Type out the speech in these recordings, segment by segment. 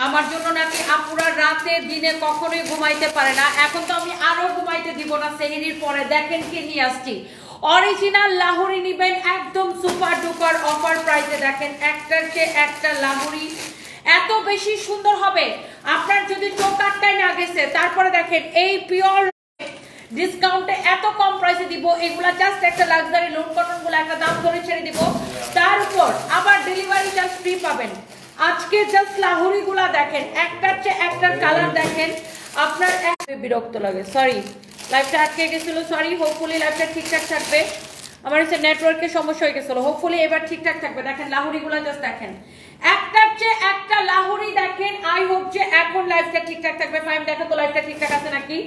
আমার জন্য নাকি আপুরা রাতে দিনে কখনোই ঘুমাইতে পারে না। এখন তো আমি আরো ঘুমাইতে দিব না সেহরির পরে। দেখেন কি নিয়ে আসছি, অরিজিনাল লাহোরি নিবেন একদম সুপার ডুপার অফার প্রাইসে। দেখেন একটার চেয়ে একটা লাহোরি এত বেশি সুন্দর হবে, আপনার যদি চোখ আটকায় না গেছে। তারপরে দেখেন এই পিওর ডিসকাউন্টে এত কম প্রাইসে দিব। এগুলা জাস্ট একটা লাক্সারি লোন কটন গুলো একটা দাম ধরে ছেড়ে দিব, তার উপর আবার ডেলিভারি চার্জ ফ্রি পাবেন। আজকে জাস্ট লাহোরি গুলা দেখেন একটার চেয়ে একটার কালার দেখেন। আপনার বিরক্ত লাগে, সরি লাইভটা আটকে গেছিল, সরি। হোপফুলি লাইভটা ঠিকঠাক থাকবে। আমার হচ্ছে নেটওয়ার্কের সমস্যা হয়ে গেছিল, হোপফুলি এবার ঠিকঠাক থাকবে। দেখেন লাহোরি গুলা জাস্ট দেখেন একটার চেয়ে একটা লাহোরি দেখেন। আই হোপ যে এখন লাইভটা ঠিকঠাক থাকবে। ফাইম দেখো তো লাইভটা ঠিকঠাক আছে নাকি।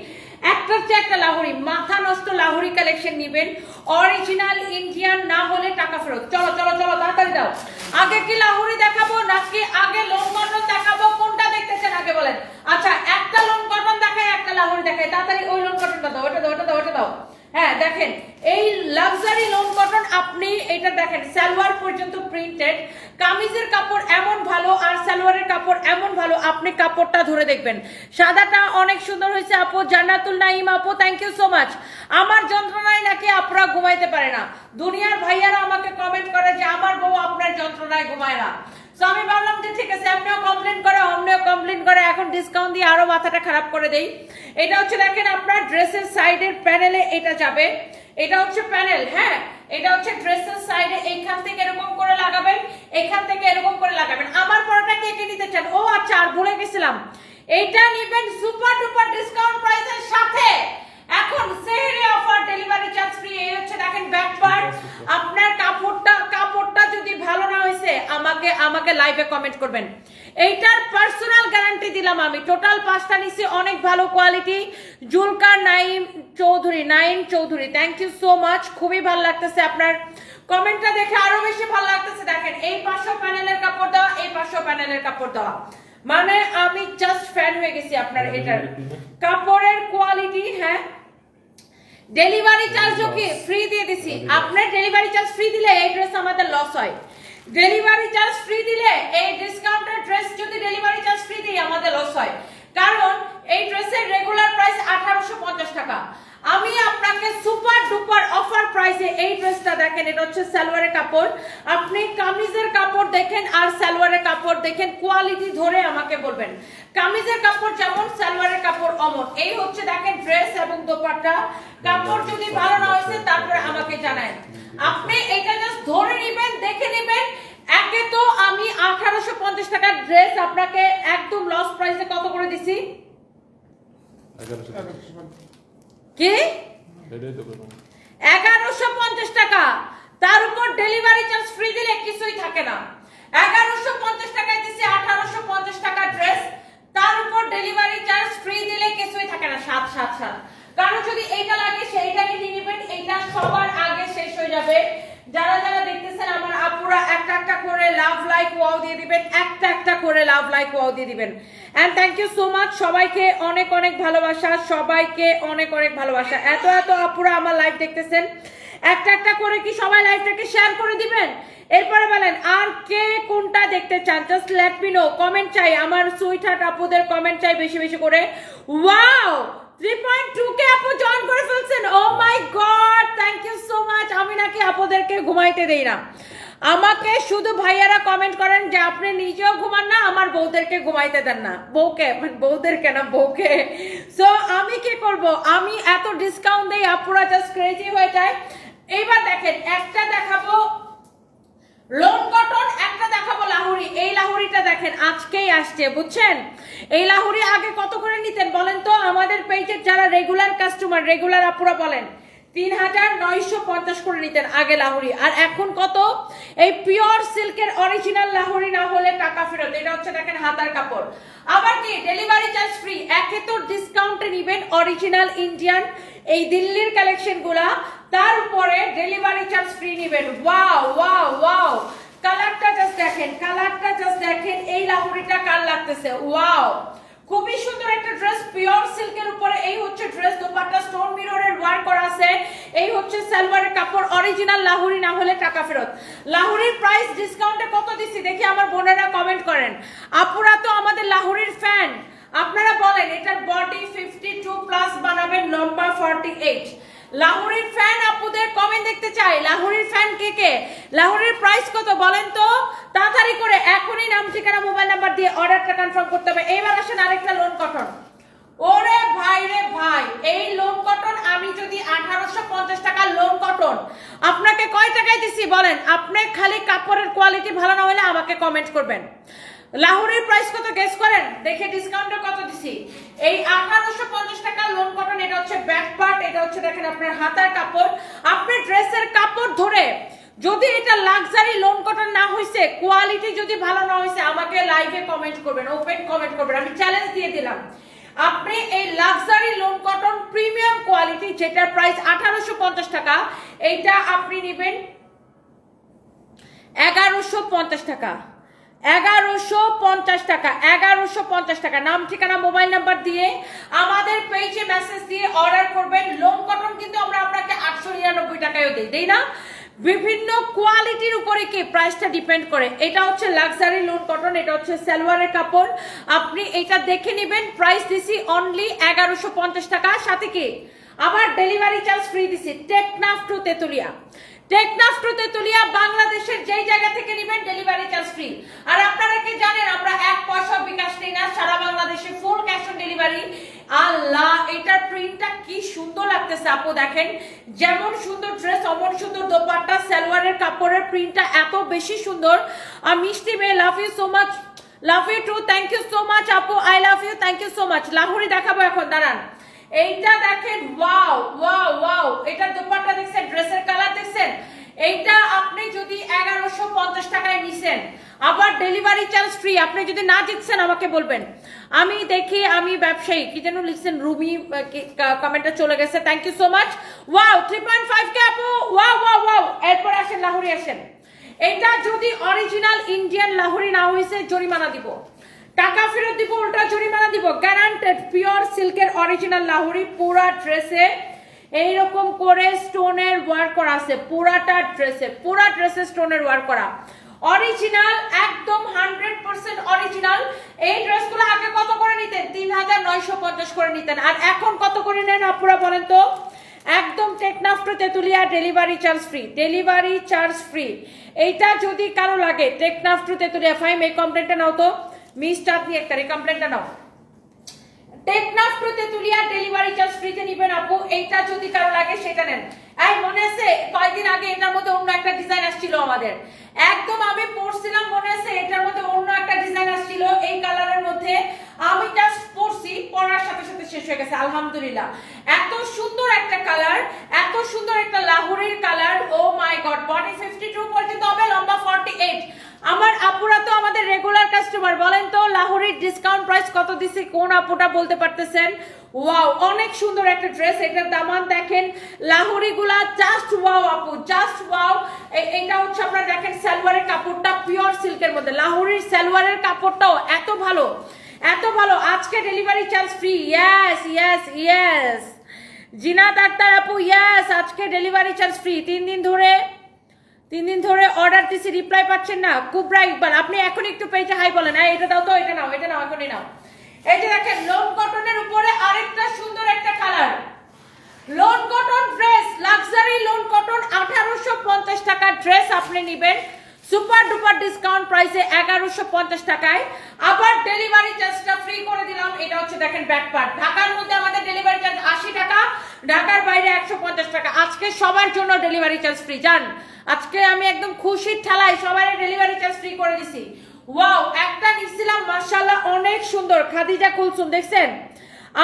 একটার চেয়ে একটা লাহোরি, মাথা নষ্ট লাহোরি কালেকশন নিবেন। অরিজিনাল ইন্ডিয়ান না হলে টাকা ফেরত। চলো চলো চলো তাড়াতাড়ি দাও। আগে কি লাহোরি দেখাবো নাকি আগে লোন কটন দেখাবো, কোনটা দেখতেছেন আগে বলেন। আচ্ছা একটা লোন কটন দেখায় একটা লাহোরি দেখায়, তাড়াতাড়ি ওই লোন কটনটা দাও, ওটা দাও, ওটা দাও, ওটা দাও। হ্যাঁ দেখেন এই লাক্সারি লোন কটন, আপনি এটা দেখেন সালোয়ার পর্যন্ত প্রিন্টেড। কামিজের কাপড় এমন ভালো আর সালোয়ারের কাপড় এমন ভালো, আপনি কাপড়টা ধরে দেখবেন। সাদাটা অনেক সুন্দর হয়েছে আপু। জান্নাতুল নাইম আপু থ্যাংক ইউ সো মাচ। আমার যন্ত্রণায় নাকি আপনারা ঘুমাইতে পারে না। দুনিয়ার ভাইয়ারা আমাকে কমেন্ট করে যে আমার বউ আপনার যন্ত্রণায় ঘুমায় না। তো আমি ভাবলাম যে ঠিক আছে, আপনিও কমপ্লেন করে অমনিও কমপ্লেন করে, এখন ডিসকাউন্ট দিয়ে আরো মাথাটা খারাপ করে দেই। এটা হচ্ছে দেখেন আপনার ড্রেসের সাইডের প্যানেলে এটা যাবে। এটা হচ্ছে প্যানেল, হ্যাঁ এটা হচ্ছে ড্রেসের সাইডে। এইখান থেকে এরকম করে লাগাবেন, এখান থেকে এরকম করে লাগাবেন। আমার পরোটা কে কে নিতে চান? ও আচ্ছা আর ভুলে গেছিলাম, এইটা নিবেন সুপার ডুপার ডিসকাউন্ট প্রাইসের সাথে। এখন সেহরি অফার, ডেলিভারি চার্জ ফ্রি। এই হচ্ছে দেখেন ব্যাক পার্ট। আপনার কাপড়টা যদি ভালো না হয়েছে আমাকে লাইভে কমেন্ট করবেন। এইটার পার্সোনাল গ্যারান্টি দিলাম আমি। টোটাল 5টা নিছি, অনেক ভালো quality. Zulkar Naim Chowdhury thank you so much. খুবই ভালো লাগতেছে আপনার কমেন্টটা দেখে, আরো বেশি ভালো লাগতেছে। দেখেন এই পাশেও প্যানেলের কাপড় দেওয়া, এই পাশেও প্যানেলের কাপড় দেওয়া, মানে আমি জাস্ট ফ্যান হয়ে গেছি আপনার এটার কাপড়ের কোয়ালিটি। হ্যাঁ ডেলিভারি চার্জও কি ফ্রি দিয়ে দিছি। আপনার ডেলিভারি চার্জ ফ্রি দিলে এই ড্রেস আমাদের লস হয়। ডেলিভারি চার্জ ফ্রি দিলে এই ডিসকাউন্টের ড্রেস যদি ডেলিভারি চার্জ ফ্রি দিই আমাদের লস হয়, কারণ এই ড্রেসের রেগুলার প্রাইস 1850 টাকা। আমি আপনাকে সুপার ডুপার অফার প্রাইসে এই ড্রেসটা দেখেন। এটা হচ্ছে সালোয়ারের কাপড়। আপনি কামিজের কাপড় দেখেন আর সালোয়ারের কাপড় দেখেন, কোয়ালিটি ধরে আমাকে বলবেন। কামিজের কাপড় যেমন সালোয়ারের কাপড় অমন। এই হচ্ছে দেখেন ড্রেস এবং দোপাট্টা। কাপড় যদি ভালো না হয়েছে তারপরে আমাকে জানায়। আপনি এটা জাস্ট ধরে নেবেন, দেখে নেবেন। একে তো আমি 1850 টাকার ড্রেস আপনাকে একদম লস প্রাইসে কত করে দিছি? কি 1150 টাকা। তার উপর ডেলিভারি চার্জ ফ্রি দিলে কিছুই থাকে না। 1150 টাকায় দিছি 1850 টাকা ড্রেস, তার উপর ডেলিভারি চার্জ ফ্রি দিলে কিছুই থাকে না। 777। কারণ যদি এইটা লাগে সেইটাকে নিয়ে নেবেন, এইটা সবার আগে শেষ হয়ে যাবে। যারা যারা দেখতেছেন আমার আপুরা একটা একটা করে লাভ লাইক ওয়াও দিয়ে দিবেন, একটা একটা করে লাভ লাইক ওয়াও দিয়ে দিবেন। And thank you so much. সবাইকে অনেক অনেক ভালোবাসা, সবাইকে অনেক অনেক ভালোবাসা। এত এত আপুরা আমার লাইভ দেখতেছেন, একটা একটা করে কি সবাই লাইভটাকে শেয়ার করে দিবেন। এরপরে বলেন আর কে কোনটা দেখতে চান, just let me no. Comment চাই, আমার সুইট হার্ট আপুদের কমেন্ট চাই বেশি বেশি করে। ওয়াও 3.2k আপু জয়েন করে ফেলছেন। Oh my god thank you so much. আমি নাকি আপুদেরকে ঘুমাইতে দেই না। আমাকে শুধু ভাইয়ারা কমেন্ট করেন যে আপনি নিজেও ঘুমান না, আমার বউদেরকে ঘুমাইতে দেন না। বউদেরকে না, বউকে। সো আমি কি করব, আমি এত ডিসকাউন্ট দেই আপুরা জাস্ট ক্রেজি হয়ে যায়। এইবার দেখেন একটা দেখাবো লোন কটন, একটা দেখাবো লাহোরি। এই লাহোরিটা দেখেন আজকেই আসছে, বুঝছেন। এই লাহোরি আগে কত করে নিতেন বলেন তো? আমাদের পেজের যারা রেগুলার কাস্টমার, রেগুলার আপুরা বলেন 3950 করে নিতেন আগে লাহোরি। আর এখন কত? এই পিওর সিল্কের অরিজিনাল লাহোরি না হলে টাকা ফেরত। এটা হচ্ছে দেখেন হাতার কাপড়। আবার কি ডেলিভারি চার্জ ফ্রি। একে তো ডিসকাউন্টে নিবেন অরিজিনাল ইন্ডিয়ান এই দিল্লির কালেকশন গুলা, তার উপরে ডেলিভারি চার্জ ফ্রি নিবেন। ওয়াও ওয়াও ওয়াও, কালারটা জাস্ট দেখেন, কালারটা জাস্ট দেখেন। এই লাহোরিটা কার লাগতেছে? ওয়াও খুবই সুন্দর একটা ড্রেস পিওর সিল্কের উপরে। এই হচ্ছে ড্রেস, দোপাট্টা স্টোন মিররের ওয়ার্ক করা আছে। এই হচ্ছে সালোয়ারের কাপড়, অরিজিনাল লাহোরি না হলে টাকা ফেরত। লাহোরির প্রাইস ডিসকাউন্টে কত দিচ্ছি দেখি আমার বোনেরা কমেন্ট করেন। আপুরা তো আমাদের লাহোরির ফ্যান, আপনারা বলেন এটার বডি 52 প্লাস বানাবেন, লম্বা 48। লাহোরির ফ্যান আপুদের কমেন্ট দেখতে চাই। লাহোরির ফ্যান কে কে? লাহোরির প্রাইস কত বলেন তো তাড়াতাড়ি করে, এখনই নাম ঠিকানা মোবাইল নাম্বার দিয়ে অর্ডারটা কনফার্ম করতে হবে। এইবার আসেন আরেকটা লোন কটন। ওরে ভাই রে ভাই, এই লোন কটন আমি যদি 1850 টাকা লোন কটন আপনাকে কয় টাকায় দিছি বলেন? আপনি খালি কাপড়ের কোয়ালিটি ভালো না হলে আমাকে কমেন্ট করবেন। লাহোরের প্রাইস কত গেস করেন দেখে, ডিসকাউন্টে কত দিছি। এই 1850 টাকা লোন কটন, এটা হচ্ছে ব্যাক পার্ট, এটা হচ্ছে দেখেন আপনার হাতার কাপড়। আপনার ড্রেসের কাপড় ধরে যদি এটা লাক্সারি লোন কটন না হইছে, কোয়ালিটি যদি ভালো না হইছে, আমাকে লাইভে কমেন্ট করবেন, ওপেন কমেন্ট করবেন, আমি চ্যালেঞ্জ দিয়ে দিলাম। আপনি এই luxury loan cotton premium quality যেটার প্রাইস 1850 টাকা, এইটা আপনি নেবেন 1150 টাকা। 1150 টাকা, 1150 টাকা। নাম ঠিকানা মোবাইল নাম্বার দিয়ে আমাদের পেজে মেসেজ দিয়ে অর্ডার করবেন। লোন কটন কিন্তু আমরা আপনাকে 899 টাকায়ও দেই না, বিভিন্ন কোয়ালিটির উপরে কি প্রাইসটা ডিপেন্ড করে। এটা হচ্ছে লাক্সারি লোন কটন, এটা হচ্ছে সালোয়ারের কাপড়, আপনি এটা দেখে নেবেন। প্রাইস দিছি অনলি 1150 টাকা, সাথে কি আবার ডেলিভারি চার্জ ফ্রি দিছি। টেকনাফ টু তেতুলিয়া, টেকনাফ টু তেতুলিয়া বাংলাদেশের যেই জায়গা থেকে নেবেন ডেলিভারি চার্জ ফ্রি। আর আপনারা কি জানেন আমরা 1 পয়সা বিকাশ নেই না, সারা বাংলাদেশে ফুল ক্যাশ অন ডেলিভারি। আল্লাহ, এটার প্রিন্টটা কি সুন্দর লাগতেছে আপু, দেখেন যেমন সুন্দর ড্রেস অমন সুন্দর দোপাট্টা, সালোয়ারের কাপড়ের প্রিন্টটা এত বেশি সুন্দর। মিষ্টি মেয়ে, love you so much, love you too, thank you so much আপু, I love you, thank you so much. Lahori দেখাবো এখন, দাঁড়ান। এইটা দেখেন, ওয়াও ওয়াও ওয়াও, এটা দোপাট্টা দেখছেন, ড্রেসের কালার দেখছেন। এইটা আপনি যদি 1150 টাকায় নিছেন, আবার ডেলিভারি চার্জ ফ্রি। আপনি যদি না জিতছেন আমাকে বলবেন, আমি দেখি, আমি ব্যবসায়ী কি যেন লিখছেন, রুমি কমেন্টে চলে গেছে, thank you so much. Wow 3.5 K আপু, ওয়াও ওয়াও ওয়াও। এরপর আসেন লাহোরি, আসেন। এটা যদি অরিজিনাল ইন্ডিয়ান লাহোরি না হয়েছে জরিমানা দিব, টাকা ফেরত দিব, উল্টা জরিমানা দিব, গ্যারান্টেড। পিওর সিল্কের অরিজিনাল লাহোরি, পুরা ড্রেসে এইরকম করে স্টোনের ওয়ার্ক করা আছে, পুরাটা ড্রেসে, পুরা ড্রেসে স্টোনের ওয়ার্ক করা, অরিজিনাল, একদম 100% অরিজিনাল। এই ড্রেসগুলো আগে কত করে নিতেন? 3950 করে নিতেন, আর এখন কত করে নেন আপুরা বলেন তো? একদম Teknaf to Tetulia delivery charge free, delivery charge free. এইটা যদি কারো লাগে টেকনাফ টু তেতুলিয়া, ফাইম এই কমপ্লেনটা নাও তো, মিস্টার দিয়ে একটা কমপ্লেনটা নাও। Teknaf to Tetulia delivery charge ফ্রিতে নিবেন আপু, এইটা যদি কারো লাগে সেটা নেন। এই মনে আছে কয়েকদিন আগে এটার মধ্যে অন্য একটা ডিজাইন আসছিল আমাদের, একদম আমি পরছিলাম, মনে আছে এটার মধ্যে অন্য একটা ডিজাইন আসছিল এই কালারের মধ্যে, আমি জাস্ট পরছি, পরার সাথে সাথে শেষ হয়ে গেছে আলহামদুলিল্লাহ। এত সুন্দর একটা কালার, এত সুন্দর একটা লাহোরের colour, O my god. Body 52 পর্যন্ত হবে, লম্বা 48। আমার আপুরা তো আমাদের রেগুলার কাস্টমার, বলেন তো লাহোরের ডিসকাউন্ট প্রাইস কত দিছি, কোন আপুটা বলতে পারতেছেন? ওয়াও, অনেক সুন্দর একটা ড্রেস, এটার দামান দেখেন, লাহোরি গুলা জাস্ট ওয়াও আপু, জাস্ট ওয়াও। এটা হচ্ছে আপনারা দেখেন সালোয়ারের কাপড়টা পিওর সিল্কের মধ্যে, লাহোরির সালোয়ারের কাপড়টাও এত ভালো, এত ভালো। আজকে delivery charge free, yes yes yes. Zinat Akter আপু, ইয়েস, আজকে ডেলিভারি চার্জ ফ্রি। 3 দিন ধরে অর্ডার দিছি, রিপ্লাই পাচ্ছেন না। কুবরা ইকবাল, আপনি এখন একটু পেজে হাই বলেন, এটা দাও তো, এটা নাও, এটা নাও, এখনই নাও। এই যে দেখেন লোন কটনের উপরে আরেকটা সুন্দর একটা colour, loan cotton dress, luxury loan cotton, 1850 টাকা ড্রেস আপনি নেবেন সুপার ডুপার ডিসকাউন্ট প্রাইসে 1150 টাকায়। আবার ডেলিভারি চার্জটা ফ্রি করে দিলাম। এটা হচ্ছে দেখেন ব্যাক পার্ট, ঢাকার মধ্যে আমাদের ডেলিভারি চার্জ 80 টাকা, ঢাকার বাইরে 150 টাকা। আজকে সবার জন্য ডেলিভারি চার্জ ফ্রি, জান আজকে আমি একদম খুশির ঠেলায় সবাই ডেলিভারি চার্জ ফ্রি করে দিছি। ওয়াও, একটা নিছিলাম মাশাআল্লাহ অনেক সুন্দর, খাদিজা কুলসুম, দেখছেন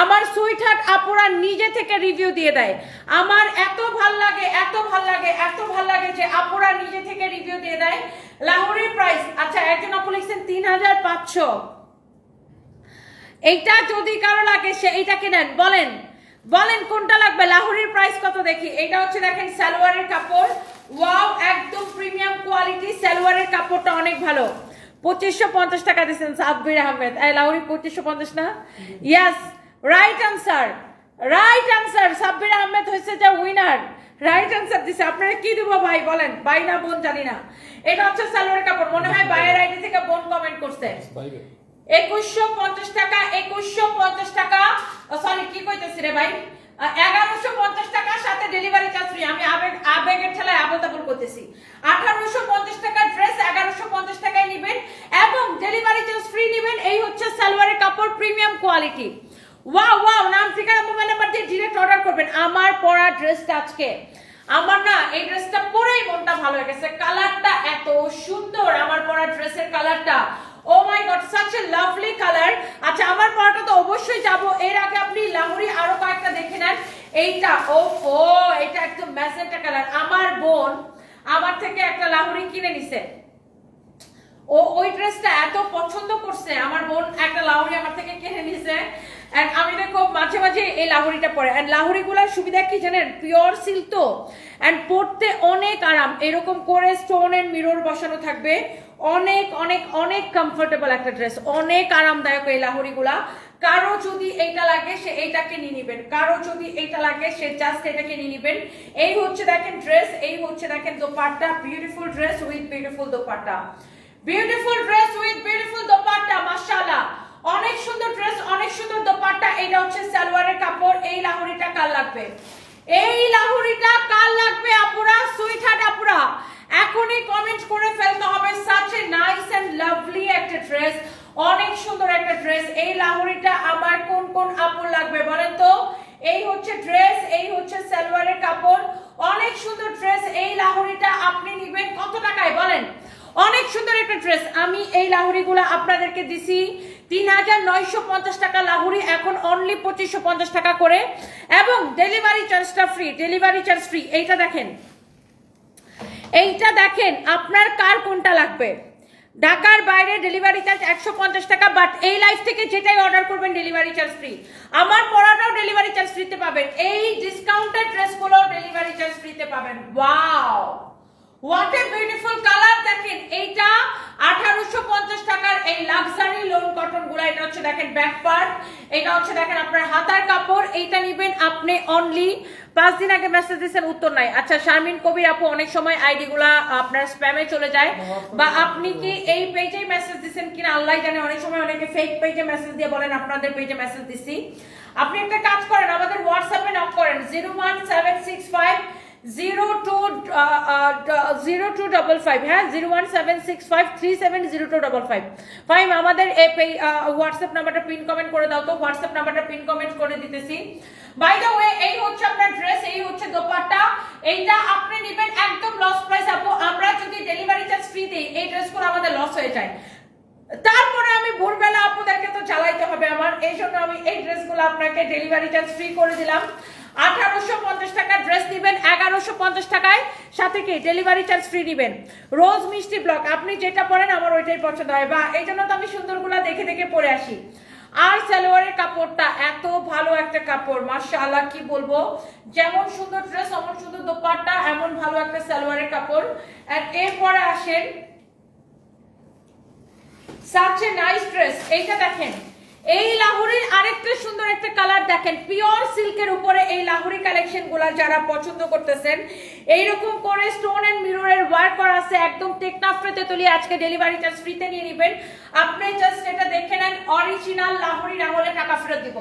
আমার সুইট হার্ট আপুরা নিজে থেকে রিভিউ দিয়ে দেয়। আমার এত ভাল লাগে, এত ভাল লাগে, এত ভাল লাগে যে আপুরা নিজে থেকে রিভিউ দিয়ে দেয়। লাহোরের প্রাইস, আচ্ছা একজন আপু লিখছেন 3500। এইটা যদি কারো লাগে সে এইটাকে নেন, বলেন বলেন কোনটা লাগবে। লাহোরের প্রাইস কত দেখি। এটা হচ্ছে দেখেন সালোয়ারের কাপড়, ওয়াও একদম প্রিমিয়াম কোয়ালিটি, সালোয়ারের কাপড়টা অনেক ভালো। 2550 টাকা দিচ্ছেন সাব্বির আহমেদ। এই লাহোরি 2550 না? Yes, right answer, right answer. Sabbir Ahmed হয়েছে যে উইনার, রাইট আনসার দিছে। আপনারা কি দিব ভাই বলেন, ভাই না বোন জানি না। এটা হচ্ছে সালোয়ার কাপড়, মনে হয় ভাইয়ের আইডি থেকে বোন কমেন্ট করছে। 2150 টাকা, 2150 টাকা, সরি কি কইতেছি রে ভাই, 1150 টাকার সাথে ডেলিভারি চার্জ ফ্রি। আমি আবেগের ঠেলায় আবল তাবল করতেছি। 1850 টাকার ড্রেস 1150 টাকায় নেবেন এবং ডেলিভারি চার্জ ফ্রি নেবেন। এই হচ্ছে সালোয়ারের কাপড়, প্রিমিয়াম কোয়ালিটি। ওয়াও ওয়াও, নাম ঠিকানা মোবাইল নাম্বার দিয়ে ডিরেক্ট অর্ডার করবেন। আমার পরা ড্রেসটা আজকে আমার না, এই ড্রেসটা পরেই মনটা ভালো হয়ে গেছে। কালারটা এত সুন্দর, আমার পরা ড্রেসের কালারটা, oh my god, such a lovely colour. আচ্ছা, আমার পরাটা তো অবশ্যই যাব। এর আগে আপনি লাহোরি আরো কয়েকটা দেখে নেন। এইটা ও এটা একদম ম্যাজেন্টা কালার। আমার বোন আমার থেকে একটা লাহোরি কিনে নিছে, ও ওই ড্রেসটা এত পছন্দ করছে, আমার বোন একটা লাহোরি আমার থেকে কিনে নিছে। এন্ড আমি দেখো মাঝে মাঝে এই লাহোরিটা পরে। এন্ড লাহোরিগুলোর সুবিধা কি জানেন, পিওর সিল্ক তো, এন্ড পরতে অনেক আরাম। এরকম করে স্টোন এন্ড মিরর বসানো থাকবে, অনেক অনেক অনেক কমফোর্টেবল একটা ড্রেস, অনেক আরামদায়ক এই লাহোরিগুলা। কারো যদি এইটা লাগে সে এইটাকে নিয়ে নিবেন, কারো যদি এইটা লাগে সে জাস্ট এটাকে নিয়ে নিবেন। এই হচ্ছে দেখেন ড্রেস, এই হচ্ছে দেখেন dupatta, beautiful dress with beautiful dupatta, beautiful dress with beautiful dupatta, মাশাআল্লাহ অনেক সুন্দর ড্রেস, অনেক সুন্দর দোপাট্টা। এটা হচ্ছে সালোয়ারের কাপড়। এই লাহোরিটা কার লাগবে, এই লাহোরিটা কার লাগবে আপুরা, সুইট হার্ট আপুরা এখনই কমেন্ট করে ফেলতে হবে। Such a nice and lovely একটা ড্রেস, অনেক সুন্দর একটা ড্রেস। এই লাহোরিটা আমার কোন কোন আপুর লাগবে বলেন তো। এই হচ্ছে ড্রেস, এই হচ্ছে সালোয়ারের কাপড়, অনেক সুন্দর ড্রেস। এই লাহোরিটা আপনি নেবেন কত টাকায় বলেন, অনেক সুন্দর একটা ড্রেস। আমি এই লাহোরিগুলো আপনাদেরকে দিছি 3950 টাকা লাহোরি, এখন অনলি 2550 টাকা করে, এবং ডেলিভারি চার্জটা ফ্রি, ডেলিভারি চার্জ ফ্রি। এইটা দেখেন, এইটা দেখেন, আপনার কার কোনটা লাগবে। ঢাকার বাইরে ডেলিভারি চার্জ 150 টাকা, বাট এই লাইফ থেকে যেটাই অর্ডার করবেন ডেলিভারি চার্জ ফ্রি। আমার পরাটাও ডেলিভারি চার্জ ফ্রিতে পাবেন, এই ডিসকাউন্টেড ড্রেসগুলো ডেলিভারি চার্জ ফ্রিতে পাবেন। Wow, what a beautiful colour. দেখেন এইটা 1850 টাকার এই লাক্সারি লোন কটন গুলা। এটা হচ্ছে দেখেন ব্যাক পার্ট, এটা হচ্ছে দেখেন আপনার হাতার কাপড়। এইটা নেবেন আপনি অনলি 5 দিন আগে মেসেজ দিয়েছেন, উত্তর নাই। আচ্ছা, শারমিন কবির আপু, অনেক সময় আইডি গুলা আপনার স্প্যামে চলে যায়, বা আপনি কি এই পেজেই মেসেজ দিয়েছেন কিনা আল্লাহ জানে। অনেক সময় অনেকে ফেক পেজে মেসেজ দিয়ে বলেন আপনাদের পেজে মেসেজ দিছি। আপনি একটা কাজ করেন, আমাদের হোয়াটসঅ্যাপে নক করেন 01765 0255, হ্যাঁ 01765370255। আমাদের হোয়াটসঅ্যাপ নাম্বারটা পিন কমেন্ট করে দাও তো, হোয়াটসঅ্যাপ নাম্বারটা পিন কমেন্ট করে দিতেছি। বাই দ্য ওয়ে, এই হচ্ছে আপনার ড্রেস, এই হচ্ছে দোপাট্টা। এইটা আপনি নেবেন একদম লস প্রাইস আপু। আমরা যদি ডেলিভারি চার্জ ফ্রি দিই, এই ড্রেসগুলো আমাদের লস হয়ে যায়। তারপরে আমি ভোরবেলা আপুদেরকে তো চালাইতে হবে আমার, এই জন্য আমি এই ড্রেসগুলো আপনাকে ডেলিভারি চার্জ ফ্রি করে দিলাম। 1850 টাকা ড্রেস দিবেন, 1150 টাকায় সাথে কি ডেলিভারি চার্জ ফ্রি দিবেন। রোজ মিষ্টি ব্লক, আপনি যেটা পরেন আমার ওইটাই পছন্দ হয়, বা এই জন্য তো আমি সুন্দরগুলা দেখে দেখে পরে আসি। আর সালোয়ারের কাপড়টা এত ভালো একটা কাপড়, মাশাআল্লাহ কি বলবো, যেমন সুন্দর ড্রেস অমন সুন্দর দোপাট্টা, এমন ভালো একটা সালোয়ারের কাপড়। আর এরপরে আসেন such a nice dress। এইটা দেখেন, এই লাহোরির আরেকটা সুন্দর একটা কালার দেখেন, পিওর সিল্কের উপরে এই লাহোরি কালেকশন গুলা যারা পছন্দ করতেছেন, এইরকম করে স্টোন এন্ড মিররের ওয়ার্ক করা আছে, একদম টেকনাফ তেতুলিয়া। আজকে ডেলিভারি চার্জ ফ্রিতে নিয়ে নেবেন। আপনি জাস্ট এটা দেখে নেন, অরিজিনাল লাহোরি না হলে টাকা ফেরত দিব।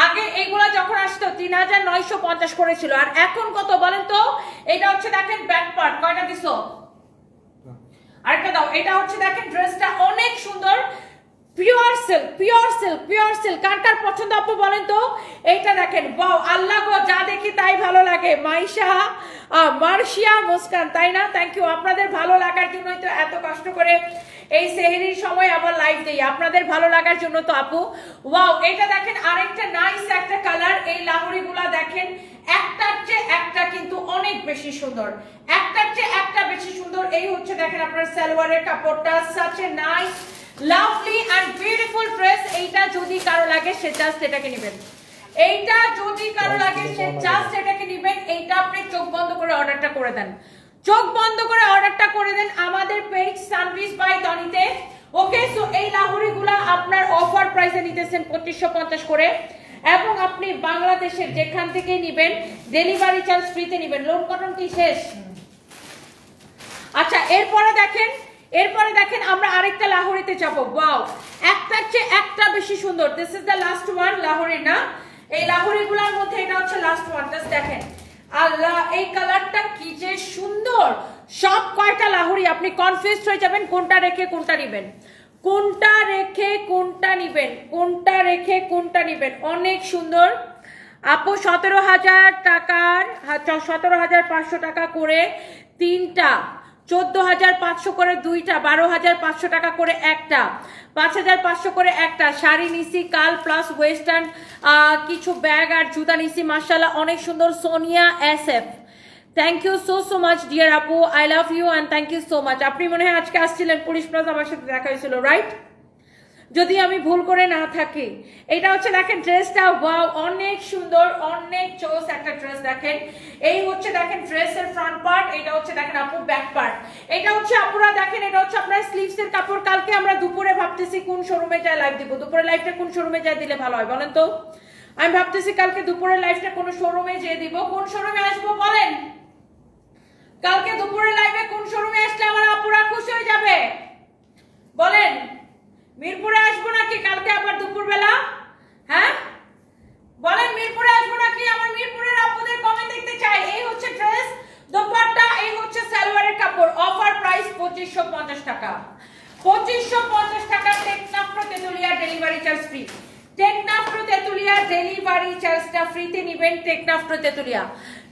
আগে এইগুলা যখন আসতো 3950 করেছিল, আর এখন কত বলেন তো। এটা হচ্ছে দেখেন ব্যাক পার্ট, কয়টা দিছো আরেকটা দাও। এটা হচ্ছে দেখেন ড্রেসটা অনেক সুন্দর, pure silk, pure silk, pure silk. কার কার পছন্দ আপু বলেন তো। এইটা দেখেন, ওয়াও আল্লাহ গো, যা দেখি তাই ভালো লাগে। মাইশা, মার্শিয়া, মুস্কান, তাই না? Thank you. আপনাদের ভালো লাগার জন্যই তো এত কষ্ট করে এই সেহরির সময় আবার লাইভ দেই, আপনাদের ভালো লাগার জন্য তো আপু। ওয়াও, এটা দেখেন আরেকটা নাইস একটা কালার। এই লাহোরিগুলা দেখেন, একটার চেয়ে একটা কিন্তু অনেক বেশি সুন্দর, একটার চেয়ে একটা বেশি সুন্দর। এই হচ্ছে দেখেন আপনার সালোয়ারের কাপড়টা, such a nice lovely and beautiful dress। এইটা যদি কারো লাগে সে জাস্ট এটাকে নেবেন, এইটা যদি কারো লাগে সে জাস্ট এটাকে নেবেন। এইটা আপনি চোখ বন্ধ করে অর্ডারটা করে দেন, চোখ বন্ধ করে অর্ডারটা করে দেন আমাদের পেজ সানভিস বাই তনিতে। ওকে, সো এই লাহোরিগুলা আপনার অফার প্রাইসে নিতেছেন 2550 করে, এবং আপনি বাংলাদেশের যেখান থেকে নেবেন ডেলিভারি চার্জ ফ্রিতে নেবেন। লোন কটন কি শেষ? আচ্ছা, এরপরে দেখেন আমরা আরেকটা লাহোরিতে যাব। ওয়াও, একটার চেয়ে একটা বেশি সুন্দর। This is the last one Lahori না, এই লাহোরিগুলোর মধ্যে এটা হচ্ছে লাস্ট ওয়ান। জাস্ট দেখেন, আল্লাহ এই কালারটা কি যে সুন্দর। সব কয়টা লাহোরি আপনি কনফিউজড হয়ে যাবেন কোনটা রেখে কোনটা নেবেন, কোনটা রেখে কোনটা নেবেন, কোনটা রেখে কোনটা নেবেন। অনেক সুন্দর আপু, 17,000 টাকার 17,500 টাকা করে তিনটা, 14,500 করে দুইটা, 12,500 টাকা করে একটা, 5,500 করে একটা শাড়ি নিছি কাল, প্লাস ওয়েস্টার্ন কিছু ব্যাগ আর জুতা নিছি। মাশাআল্লাহ অনেক সুন্দর। Sonia SF, thank you so much dear আপু, I love you and thank you so much. আপনি মনে হয় আজকে আসছিলেন পুলিশ প্লাজা, আমার সাথে দেখা হয়েছিল রাইট, যদি আমি ভুল করে না থাকি। এটা হচ্ছে দেখেন ড্রেসটা, ওয়াও অনেক সুন্দর, অনেক চোস একটা ড্রেস। দেখেন এই হচ্ছে দেখেন ড্রেসের ফ্রন্ট পার্ট, এটা হচ্ছে দেখেন আপু ব্যাক পার্ট। এটা হচ্ছে আপুরা দেখেন, এটা হচ্ছে আপনার স্লিভস এর কাপড়। কালকে আমরা দুপুরে ভাবতেছি কোন শোরুমে যায় লাইভ দিব, দুপুরে লাইভটা কোন শোরুমে যায় দিলে ভালো হয় বলেন তো? আমি ভাবতেছি কালকে দুপুরে লাইভটা কোন শোরুমে যেয়ে দিব। কোন শোরুমে আসবো বলেন? কালকে দুপুরে লাইভে কোন শোরুমে আসলে আমার আপুরা খুশি হয়ে যাবে বলেন? মিরপুরে আসবো নাকি কালকে আবার দুপুরবেলা? হ্যাঁ বলেন, মিরপুরে আসবো নাকি? আমার মিরপুরের আপুদের কমেন্ট দেখতে চাই। এই হচ্ছে ড্রেস, দোপাট্টা, এই হচ্ছে সালোয়ারের কাপড়। অফার প্রাইস 2550 টাকা, 2550 টাকা। Teknaf Tetulia delivery charge free, Teknaf Tetulia delivery চার্জটা ফ্রিতে নেবেন। টেকনাফ তেতুলিয়া।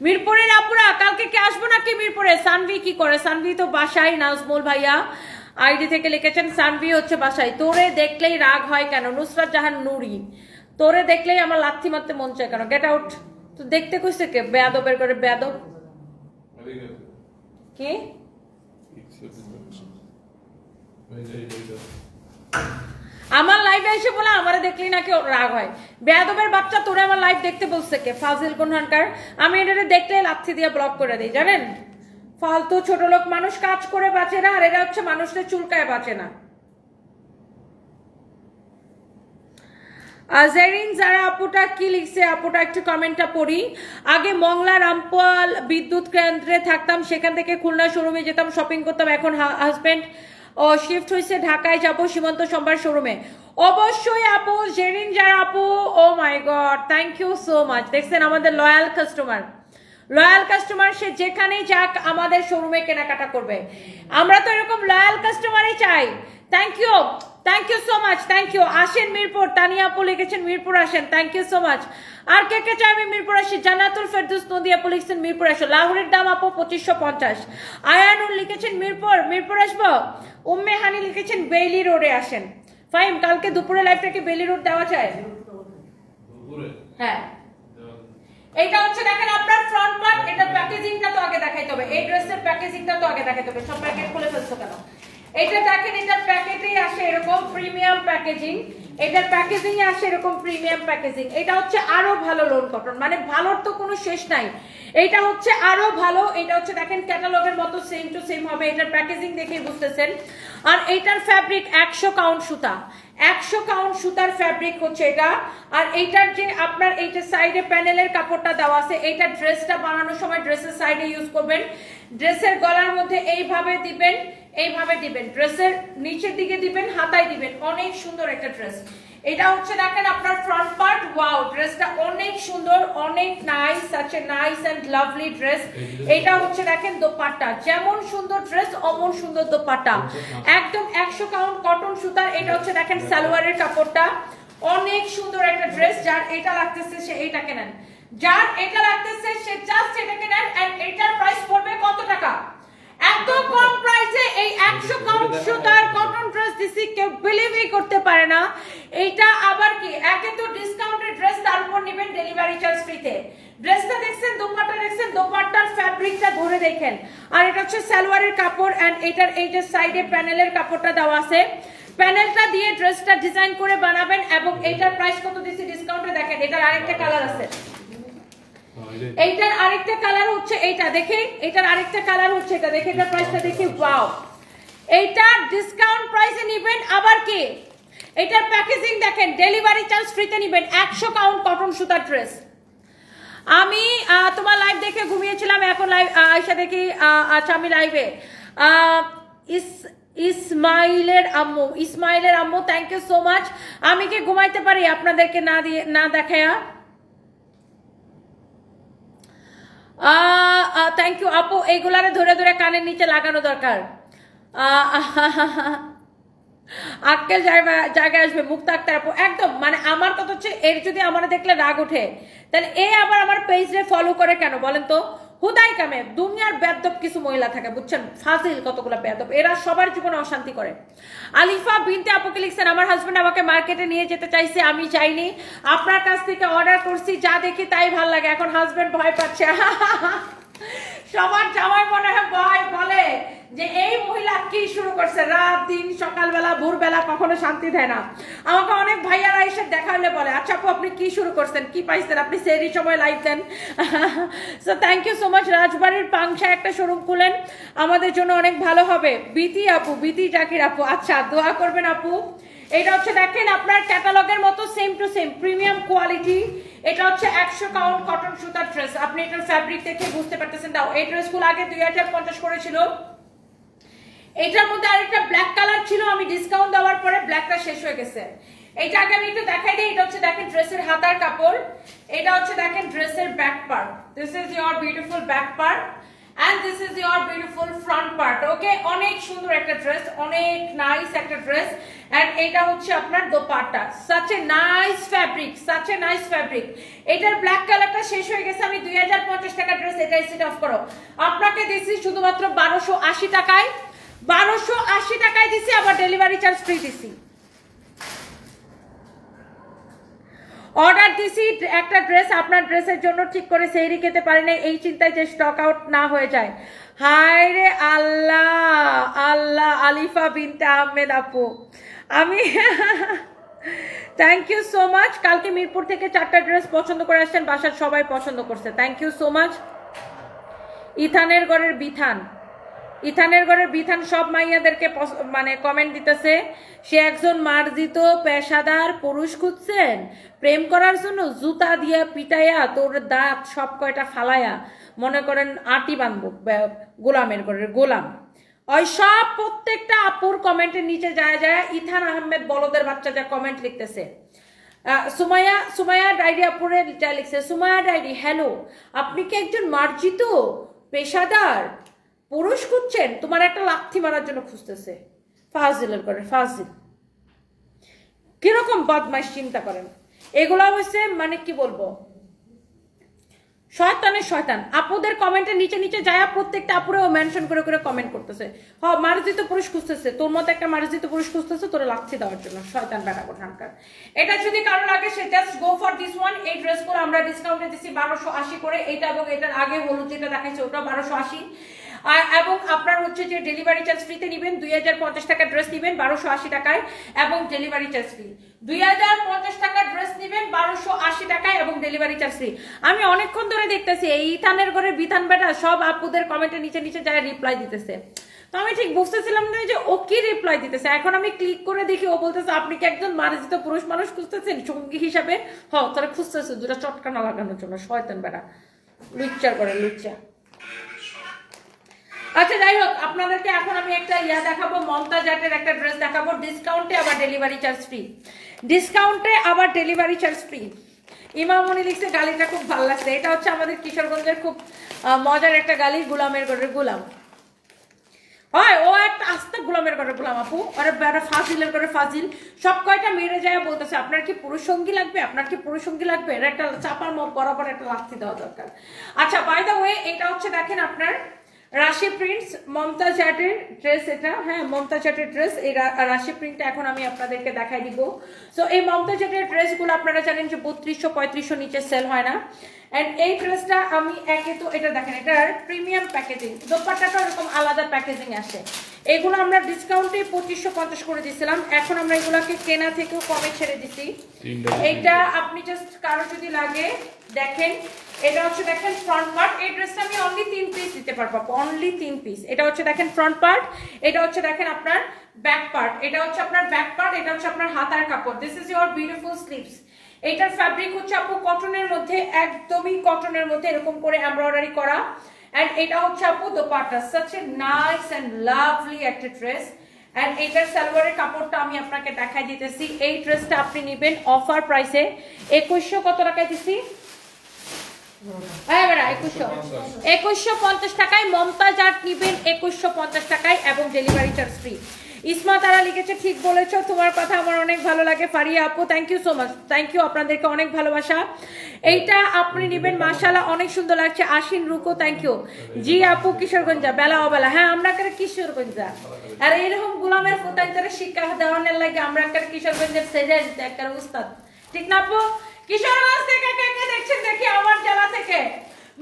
মিরপুরের আপুরা কালকে কে আসবো নাকি মিরপুরে? সানভি কি করে? সানভি তো বাসায়। নাজমুল ভাইয়া আইডি থেকে লিখেছেন সানভি হচ্ছে বাসায়। তোরে দেখলেই রাগ হয় কেন? নুসরাত জাহান নুরি, তোরে দেখলেই আমার লাথি মারতে মন চায় কেন? Get out. তো দেখতে কইছে কে? বেয়াদবের করে বেয়াদব কে? আমার লাইভে এসে বলে আমারে দেখলেই নাকি রাগ হয়। বেয়াদবের বাচ্চা, তোরে আমার লাইভ দেখতে বলছে কে? ফাজিল গুনহানকার। আমি এটারে দেখলে লাথি দিয়ে ব্লক করে দিই জানেন। ফালতু ছোট লোক মানুষ, কাজ করে বাঁচে না, আর এরা হচ্ছে মানুষের চুলকায় বাঁচে না। জেরিন যারা আপুটা কি লিখছে, আপুটা একটু কমেন্টটা পড়ি। আগে মংলা রামপাল বিদ্যুৎ কেন্দ্রে থাকতাম, সেখান থেকে খুলনা শোরুমে যেতাম, শপিং করতাম। এখন হাজবেন্ড ও শিফট হয়েছে ঢাকায়, যাব সীমান্ত সম্ভার শোরুমে। অবশ্যই আপু, জেরিন যারা আপু, oh my god thank you so much. দেখছেন আমাদের লয়াল কাস্টমার, সে যেখানেই যাক আমাদের শোরুমে কেনাকাটা করবে। আমরা তো এরকম লয়াল কাস্টমারই চাই। Thank you so much, thank you. আসেন মিরপুর, তানিয়া আপু লিখেছেন মিরপুর আসেন, থ্যাংক ইউ সো মাচ। আর কে কে চাই আমি মিরপুর আসি? জান্নাতুল ফেরদৌস নদী আপু লিখেছেন মিরপুর আসো। লাহোরের দাম আপু 2550। আয়ানুর লিখেছেন মিরপুর আসবো। উম্মে হানি লিখেছেন বেইলি রোডে আসেন। ফাইম, কালকে দুপুরে লাইভটাকে বেইলি রোড দেওয়া যায়? হ্যাঁ। এটা হচ্ছে দেখেন আপনার ফ্রন্ট পার্ট, এটা প্যাকেজিংটা তো আগে দেখাইতে হবে। এই ড্রেসের প্যাকেজিংটা তো আগে দেখাইতে হবে। সব প্যাকেট খুলে ফেলছো কেন? এটা দেখেন, এটার প্যাকেটেই আসে এরকম প্রিমিয়াম প্যাকেজিং, এটার প্যাকেজিং এ আসে এরকম প্রিমিয়াম প্যাকেজিং। এটা হচ্ছে আরো ভালো লোন কটন, মানে ভালোর তো কোনো শেষ নাই। এটা হচ্ছে আরো ভালো। এটা হচ্ছে দেখেন ক্যাটালগের মতো সেম টু সেম হবে, এটার প্যাকেজিং দেখেই বুঝতেছেন। আর এটার ফ্যাব্রিক 100 কাউন্ট সুতা, 100 কাউন্ট সুতার ফ্যাব্রিক হচ্ছে এটা। আর এইটার যে আপনার এইটা সাইডে প্যানেলের কাপড়টা দেওয়া আছে, এইটা ড্রেসটা বানানোর সময় ড্রেসের সাইডে ইউজ করবেন। ড্রেসের গলার মধ্যে এইভাবে দিবেন, এইভাবে দিবেন, ড্রেসের নিচের দিকে দিবেন, হাতায় দিবেন। অনেক সুন্দর একটা ড্রেস। এটা হচ্ছে দেখেন আপনার ফ্রন্ট পার্ট। ওয়াও, ড্রেসটা অনেক সুন্দর, অনেক nice, such a nice and lovely dress. এটা হচ্ছে দেখেন দোপাট্টা, যেমন সুন্দর ড্রেস অমন সুন্দর দোপাট্টা, একদম 100 কাউন্ট কটন সুতার। এটা হচ্ছে দেখেন সালোয়ারের কাপড়টা, অনেক সুন্দর একটা ড্রেস। যার এটা লাগতেছে সে এইটা কেনেন, যার এটা লাগতেছে সে জাস্ট এটা কেনেন। এন্ড এটার প্রাইস পড়বে কত টাকা? এত কম প্রাইসে এই 100 কাউন্ট সুতার কটন ড্রেস দিছি, কেউ বিলিভই করতে পারে না। এইটা আবার কি, একে তো ডিসকাউন্টেড ড্রেস, তার উপর নেবেন ডেলিভারি চার্জ ফ্রিতে। ড্রেসটা দেখছেন, দোপাট্টা দেখছেন, দোপাট্টার ফ্যাব্রিকটা ধরে দেখেন। আর এটা হচ্ছে সালোয়ারের কাপড়। এন্ড এটার এই যে সাইডে প্যানেলের কাপড়টা দেওয়া আছে, প্যানেলটা দিয়ে ড্রেসটা ডিজাইন করে বানাবেন। এবং এইটার প্রাইস কত দিছি ডিসকাউন্টে? দেখেন এটার আরেকটা কালার আছে, এইটার আরেকটা কালার হচ্ছে এইটা। দেখে এটার আরেকটা কালার হচ্ছে এটা, দেখে এটার প্রাইসটা দেখি। ওয়াও, এইটা ডিসকাউন্ট প্রাইসে নেবেন। আবার কি এটার প্যাকেজিং দেখেন, ডেলিভারি চার্জ ফ্রিতে নেবেন। 100 কাউন্ট কটন সুতার ড্রেস। আমি তোমার লাইভ দেখে ঘুমিয়েছিলাম, এখন লাইভ আয়শা দেখি। আচ্ছা আমি লাইভে ইসমাইলের আম্মু থ্যাংক ইউ সো মাচ। আমি কি ঘুমাইতে পারি আপনাদেরকে না দেখায়া? থ্যাংক ইউ আপু। এইগুলারে ধরে ধরে কানের নিচে লাগানো দরকার। আক্কেল জায়গায় আসবে। মুক্তা আক্তার আপু একদম, মানে আমার কথা হচ্ছে এর যদি আমার দেখলে রাগ ওঠে তাহলে এ আবার আমার পেজে ফলো করে কেন বলেন তো? হুদাই কামে দুনিয়ার বেয়াদব কিছু মহিলা থাকে বুঝছেন, ফাজিল কতগুলো বেয়াদব, এরা সবার জীবনে অশান্তি করে। আলিফা বিনতে আপুকে লিখছেন, আমার হাজবেন্ড আমাকে মার্কেটে নিয়ে যেতে চাইছে, আমি চাইনি, আপনার কাছ থেকে অর্ডার করছি, যা দেখি তাই ভাল লাগে, এখন হাজবেন্ড ভয় পাচ্ছে। সবার জামাই মনে হয় ভয়, বলে যে এই মহিলা কি শুরু করছে, রাত দিন সকালবেলা ভোরবেলা কখনো শান্তি দেয় না। আমাকে অনেক ভাইয়ারা এসে দেখা হলে বলে, আচ্ছা আপু আপনি কি শুরু করছেন, কি পাইছেন, আপনি সেই সময় লাইভ দেন। So thank you so much. রাজবাড়ির পাংশা একটা শোরুম খুলেন, আমাদের জন্য অনেক ভালো হবে। বিতি আপু, বিতি জাকির আপু, আচ্ছা দোয়া করবেন আপু। এটা হচ্ছে দেখেন আপনার ক্যাটালগের মতো same to same premium quality. এটা হচ্ছে 100 কাউন্ট কটন সুতার ড্রেস। আপনি এটার ফ্যাব্রিক দেখে বুঝতে পারতেছেন। দাও, এই ড্রেসগুলো আগে 2050 করেছিল। এটার মধ্যে আরেকটা ব্ল্যাক কালার ছিল, আমি ডিসকাউন্ট দেওয়ার পরে ব্ল্যাকটা শেষ হয়ে গেছে। এটা আগে আমি একটু দেখাই দিই। এটা হচ্ছে দেখেন ড্রেসের হাতার কাপড়, এটা হচ্ছে দেখেন ড্রেসের back part. This is your beautiful back part and this is your beautiful front part. Okay, অনেক সুন্দর একটা ড্রেস, অনেক নাইস একটা ড্রেস। and এটা হচ্ছে আপনার dupatta. such a nice fabric, such a nice fabric। এটার ব্ল্যাক কালারটা শেষ হয়ে গেছে। আমি 2050 টাকা ড্রেস, এটা সেট অফ করো। আপনাকে দিছি শুধুমাত্র 1280 টাকায়, 1280 টাকায় দিছি, আবার ডেলিভারি চার্জ ফ্রি দিছি। অর্ডার দিছি একটা ড্রেস, আপনার ড্রেসের জন্য ঠিক করে সেহরি খেতে পারি না, এই চিন্তায় যে স্টক আউট না হয়ে যায়। হায় রে আল্লাহ আল্লাহ। আলিফা বিনতে আহমেদ আপু, আমি থ্যাংক ইউ সো মাচ। কালকে মিরপুর থেকে 4টা ড্রেস পছন্দ করে আসছেন, বাসার সবাই পছন্দ করছে, থ্যাংক ইউ সো মাচ। ইথানের ঘরের বিথান সব মাইয়াদেরকে মানে কমেন্ট দিতেছে, সে একজন মার্জিত পেশাদার পুরুষ খুঁজছেন প্রেম করার জন্য, জুতা দিয়া পিটাইয়া তোর দাঁত সব কয়টা ফালাইয়া মনে করেন আটি বাঁধবো, গোলামের ঘরের গোলাম। ওই সব প্রত্যেকটা আপুর কমেন্টের নিচে যায় ইথান আহমেদ বলদের বাচ্চা যা কমেন্ট লিখতেছে। সুমাইয়া ডায়েরি আপুরে যা লিখছে, সুমাইয়া ডায়েরি, হ্যালো আপনি কি একজন মার্জিত পেশাদার পুরুষ খুঁজছেন, তোমার একটা লাথি মারার জন্য খুঁজতেছে। ফাজিলের করে ফাজিল, কিরকম বদমাইশ চিন্তা করেন। এগুলা হচ্ছে মানে কি বলবো, শয়তানের শয়তান। আপুদের কমেন্টের নিচে নিচে যায় প্রত্যেকটা আপুরেও মেনশন করে করে কমেন্ট করতেছে, হ মার্জিত পুরুষ খুঁজতেছে, তোর মতো একটা মার্জিত পুরুষ খুঁজতেছে তোর লাথি দেওয়ার জন্য, শয়তান বেটা কোথানকার। এটা যদি কারো লাগে সে just go for this one. এই ড্রেসগুলো আমরা ডিসকাউন্টে দিচ্ছি 1280 করে। এটা এবং এটার আগে হলুদ যেটা দেখাইছে ওটা 1280। এবং আপনার হচ্ছে যে ডেলিভারি চার্জ ফ্রিতে নেবেন, 2050 টাকা ড্রেস নেবেন 1280 টাকায় এবং ডেলিভারি চার্জ ফ্রি। 2050 টাকা ড্রেস নেবেন 1280 টাকায় এবং ডেলিভারি চার্জ ফ্রি। আমি অনেকক্ষণ ধরে দেখতেছি এই ইথানের ঘরে বিথান বেটা সব আপুদের কমেন্টের নিচে নিচে যায় রিপ্লাই দিতেছে, তো আমি ঠিক বুঝতেছিলাম না যে ও কি রিপ্লাই দিতেছে। এখন আমি ক্লিক করে দেখি ও বলতেছে আপনি কি একজন মার্জিত পুরুষ মানুষ খুঁজতেছেন সঙ্গী হিসাবে? হ তারা খুঁজতেছে দুটা চটকানা লাগানোর জন্য, শয়তান বেটা লুচ্চার করে লুচ্চা। আচ্ছা যাই হোক, আপনাদেরকে এখন আমি একটা দেখাবো, মমতাজ আর্টের একটা ড্রেস দেখাবো ডিসকাউন্টে আবার ডেলিভারি চার্জ ফ্রি। ডিসকাউন্টে আবার ডেলিভারি চার্জ ফ্রি। ইমামনি লিখছে গালিটা খুব ভালো লাগছে। এটা হচ্ছে আমাদের কিশোরগঞ্জের খুব মজার একটা গালি, গোলামের ঘরের গোলাম। হয় ও একটা আস্তে গোলামের ঘরের গোলাম আপু, আরে ফাজিলের ঘরে ফাজিল। সব কয়টা মেরে যায় বলতেছে আপনার কি পুরুষ সঙ্গী লাগবে, আপনার কি পুরুষ সঙ্গী লাগবে, এর একটা চাপার বরাবর একটা লাথি দেওয়া দরকার। আচ্ছা বাই দ্য ওয়ে, এটা হচ্ছে দেখেন আপনার রাশি প্রিন্টস মমতাজ আর্টের ড্রেস। এটা হ্যাঁ মমতাজ আর্টের ড্রেস। এই রাশি প্রিন্টটা এখন আমি আপনাদেরকে দেখাই দিব। সো এই মমতাজ আর্টের ড্রেসগুলো আপনারা জানেন যে 3200-3500 নিচে সেল হয় না। এন্ড এই ড্রেসটা আমি একে তো এটা দেখেন এটার প্রিমিয়াম প্যাকেজিং, দোপাট্টাটা এরকম আলাদা প্যাকেজিং আসে। এগুলো আমরা ডিসকাউন্টে 2550 করে দিয়েছিলাম, এখন আমরা এগুলাকে কেনা থেকেও কমে ছেড়ে দিছি। এটা আপনি জাস্ট কারো যদি লাগে দেখেন, এটা হচ্ছে দেখেন ফ্রন্ট পার্ট, এই ড্রেসটা আমি অনলি 3 পিস দিতে পারবো, অনলি 3 পিস। এটা হচ্ছে দেখেন ফ্রন্ট পার্ট, এটা হচ্ছে দেখেন আপনার ব্যাক পার্ট, এটা হচ্ছে আপনার ব্যাক পার্ট, এটা হচ্ছে আপনার হাতার কাপড়। This is your beautiful sleeves. এটার ফ্যাব্রিক হচ্ছে আপু কটনের মধ্যে, একদমই কটনের মধ্যে এরকম করে এমব্রয়ডারি করা। এন্ড এটা হচ্ছে আপু dupatta, such a nice and lovely একটা ড্রেস। এন্ড এটার সালোয়ারের কাপড়টা আমি আপনাকে দেখাই দিতেছি। এই ড্রেসটা আপনি নেবেন অফার প্রাইসে 2100 কত টাকায় দিছি? 2150 টাকায়। মমতাজ আর্ট নিবেন 2150 টাকায় এবং ডেলিভারি চার্জ ফ্রি। ইসমা তারা লিখেছে ঠিক বলেছো, তোমার কথা আমার অনেক ভালো লাগে। ফারিয়া আপু thank you so much, thank you, আপনাদেরকে অনেক ভালোবাসা। এইটা আপনি নেবেন মাশাআল্লাহ অনেক সুন্দর লাগছে। আশিন রুকো থ্যাংক ইউ। জি আপু কিশোরগঞ্জা বেলা অবেলা, হ্যাঁ আমরা একটা কিশোরগঞ্জা, আর এরকম গোলামের ফুটাইতে শিক্ষা দেওয়ানোর লাগে আমরা একটা কিশোরগঞ্জের সেজে একটা উস্তাদ, ঠিক না আপু? কিশোরগঞ্জ থেকে কে কে দেখছেন দেখি আমার জেলা থেকে।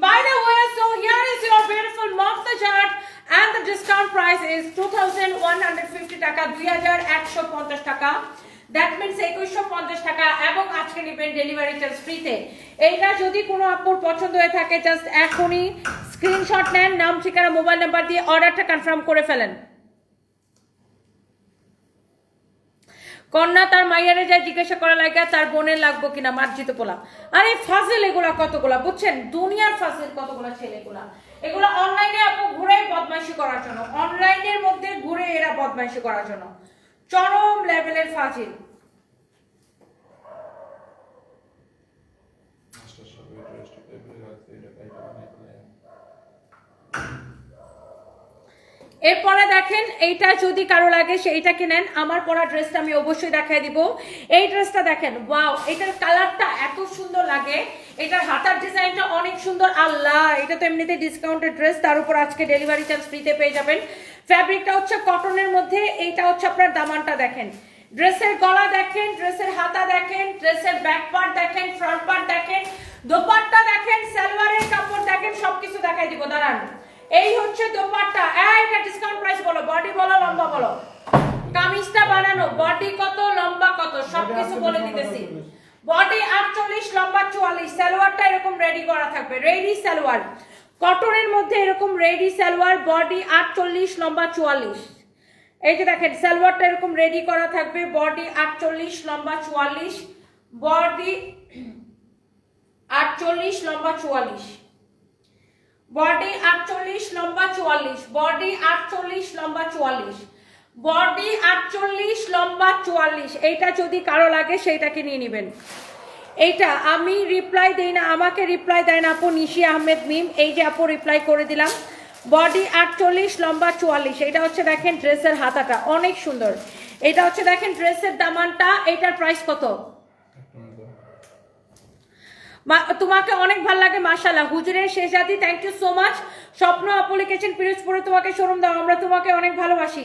By the way, so here is your beautiful Mumtaz Art and the discount price is 2150 টাকা, 2150 টাকা। That means 2150 টাকা এবং আজকে নেবেন ডেলিভারি চার্জ ফ্রিতে। এইটা যদি কোনো আপুর পছন্দ হয়ে থাকে জাস্ট এখনই স্ক্রিনশট নেন, নাম ঠিকানা মোবাইল নাম্বার দিয়ে অর্ডারটা কনফার্ম করে ফেলেন। কন্যা তার মাইয়ারে যায় জিজ্ঞাসা করা লাগে তার বোনের লাগবো কিনা মার্জিত পোলা। আরে ফাজিল এগুলা কতগুলা, বুঝছেন? দুনিয়ার ফাজিল কতগুলা ছেলেগুলা, এগুলা অনলাইনে আপু ঘুরে বদমাইশি করার জন্য, অনলাইনের মধ্যে ঘুরে এরা বদমাইশি করার জন্য চরম লেভেলের ফাজিল। এরপরে দেখেন এইটা যদি কারো লাগে সেইটা কিনেন, আমার পরা ড্রেসটা আমি অবশ্যই দেখাই দিব। এই ড্রেসটা দেখেন, ওয়াও, এটার কালারটা এত সুন্দর লাগে, এটার হাতার ডিজাইনটা অনেক সুন্দর। আল্লাহ, এটা তো এমনিতে ডিসকাউন্টেড ড্রেস, তার উপর আজকে ডেলিভারি চার্জ ফ্রিতে পেয়ে যাবেন। ফ্যাব্রিকটা হচ্ছে কটনের মধ্যে, এইটা হচ্ছে আপনার দামানটা দেখেন, ড্রেসের গলা দেখেন, ড্রেসের হাতা দেখেন, ড্রেসের ব্যাক পার্ট দেখেন, ফ্রন্ট পার্ট দেখেন, দোপাট্টা দেখেন, সালোয়ারের কাপড় দেখেন, সবকিছু দেখাই দিব। দাঁড়ান, এই হচ্ছে দোপাট্টা। এটা ডিসকাউন্ট প্রাইস বলো, বডি বলো, লম্বা বলো, কামিজটা বানানো বডি কত লম্বা কত সবকিছু বলে দিতেছি। বডি 48, লম্বা 44, সালোয়ারটা এরকম রেডি করা থাকবে, রেডি সালোয়ার কটনের মধ্যে এরকম রেডি সালোয়ার, বডি 48, লম্বা 44। এই যে দেখেন সালোয়ারটা এরকম রেডি করা থাকবে, বডি 48, লম্বা 44, বডি 48, লম্বা 44, বডি 48, লম্বা 44, বডি 48, লম্বা 44, বডি 48, লম্বা 44। এইটা যদি কারো লাগে সেইটাকে নিয়ে নেবেন। এইটা আমি রিপ্লাই দেই না, আমাকে রিপ্লাই দেয় না আপু নিশি আহমেদ মিম, এই যে আপু রিপ্লাই করে দিলাম। বডি 48, লম্বা 44। এটা হচ্ছে দেখেন ড্রেসের হাতাটা অনেক সুন্দর, এটা হচ্ছে দেখেন ড্রেসের দামানটা। এইটার প্রাইস কত? তোমাকে অনেক ভালো লাগে মাশাআল্লাহ। হুজুরের শেষাদি থ্যাংক ইউ সো মাচ। স্বপ্ন আপু লিখেছেন পিরোজপুরে তোমাকে শোরুম দাও, আমরা তোমাকে অনেক ভালোবাসি।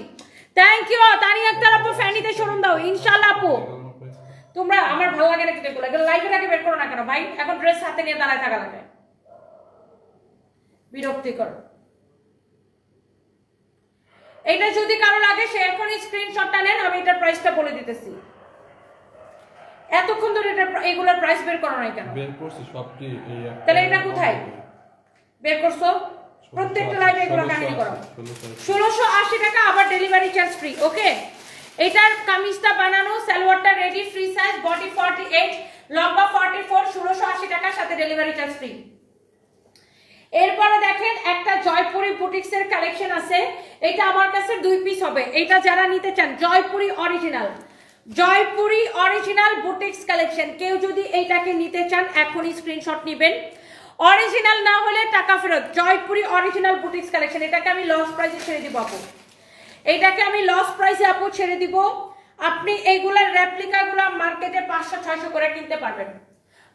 Thank you. তানিয়া আক্তার আপু ফ্যানিতে শোরুম দাও ইনশাআল্লাহ আপু। তোমরা আমার ভালো লাগে না কিন্তু এগুলো লাইভের আগে বের করো না কেন ভাই? এখন ড্রেস হাতে নিয়ে দাঁড়ায় থাকা লাগে, বিরক্তিকর। এটা যদি কারো লাগে সে এখনই স্ক্রিনশটটা নেন, আমি এটার প্রাইসটা বলে দিতেছি। এতক্ষণ ধরে এটা এগুলোর প্রাইস বের করো নাই কেন? বের করছি সবটি। তাহলে এটা কোথায় বের করছো? প্রত্যেকটা লাইভে এগুলো কাহিনী করো। 1680 টাকা, আবার ডেলিভারি চার্জ ফ্রি। ওকে, এটার কামিজটা বানানো, সালোয়ারটা রেডি, ফ্রি সাইজ, বডি 48, লম্বা 44, 1680 টাকা, সাথে ডেলিভারি চার্জ ফ্রি। এরপরে দেখেন একটা জয়পুরি বুটিক্স এর কালেকশন আছে, এটা আমার কাছে 2 পিস হবে। এটা যারা নিতে চান Jaipuri original, Jaipuri original boutiques collection, কেউ যদি এইটাকে নিতে চান এখনই স্ক্রিনশট নেবেন। অরিজিনাল না হলে টাকা ফেরত। জয়পুরি অরিজিনাল বুটিক্স কালেকশন, এটাকে আমি লস প্রাইসে ছেড়ে দিব আপু, এইটাকে আমি লস প্রাইসে আপু ছেড়ে দিব। আপনি এইগুলার রেপ্লিকা গুলা মার্কেটে 500-600 করে কিনতে পারবেন,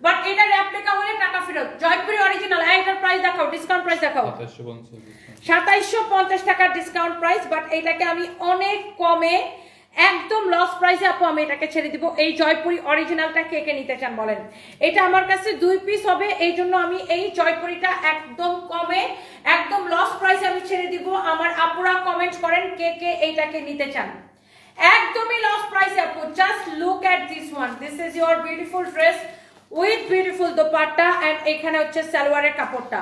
বাট এটা রেপ্লিকা হলে টাকা ফেরত। জয়পুরি অরিজিনাল, এইটার প্রাইস দেখাও, ডিসকাউন্ট প্রাইস দেখাও। 2750 টাকা ডিসকাউন্ট প্রাইস, বাট এইটাকে আমি অনেক কমে একদম লস প্রাইসে আপু আমি এটাকে ছেড়ে দিব। এই জয়পুরি অরিজিনালটা কে কে নিতে চান বলেন? এটা আমার কাছে 2 পিস হবে, এই জন্য আমি এই জয়পুরিটা একদম কমে একদম লস প্রাইসে আমি ছেড়ে দিব। আমার আপুরা কমেন্ট করেন কে কে এইটাকে নিতে চান। একদমই লস প্রাইসে আপু। Just look at this one, this is your beautiful dress with beautiful dupatta and এখানে হচ্ছে সালোয়ারের কাপড়টা।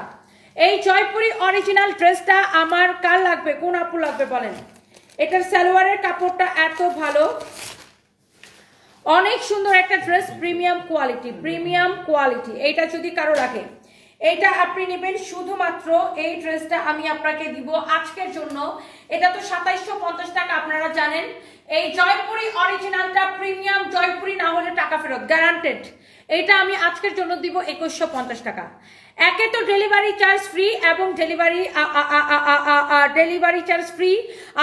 এই জয়পুরি অরিজিনাল ড্রেসটা আমার কার লাগবে, কোন আপু লাগবে বলেন? এটার সালোয়ারের কাপড়টা এত ভালো, অনেক সুন্দর একটা dress, premium quality, premium quality. এইটা যদি কারো লাগে এইটা আপনি নেবেন। শুধুমাত্র এই ড্রেসটা আমি আপনাকে দিব আজকের জন্য। এটা তো 2750 টাকা, আপনারা জানেন। এই জয়পুরি অরিজিনালটা প্রিমিয়াম জয়পুরি না হলে টাকা ফেরত গ্যারান্টেড। এটা আমি আজকের জন্য দিব 2150 টাকা। একে তো ডেলিভারি চার্জ ফ্রি এবং ডেলিভারি চার্জ ফ্রি,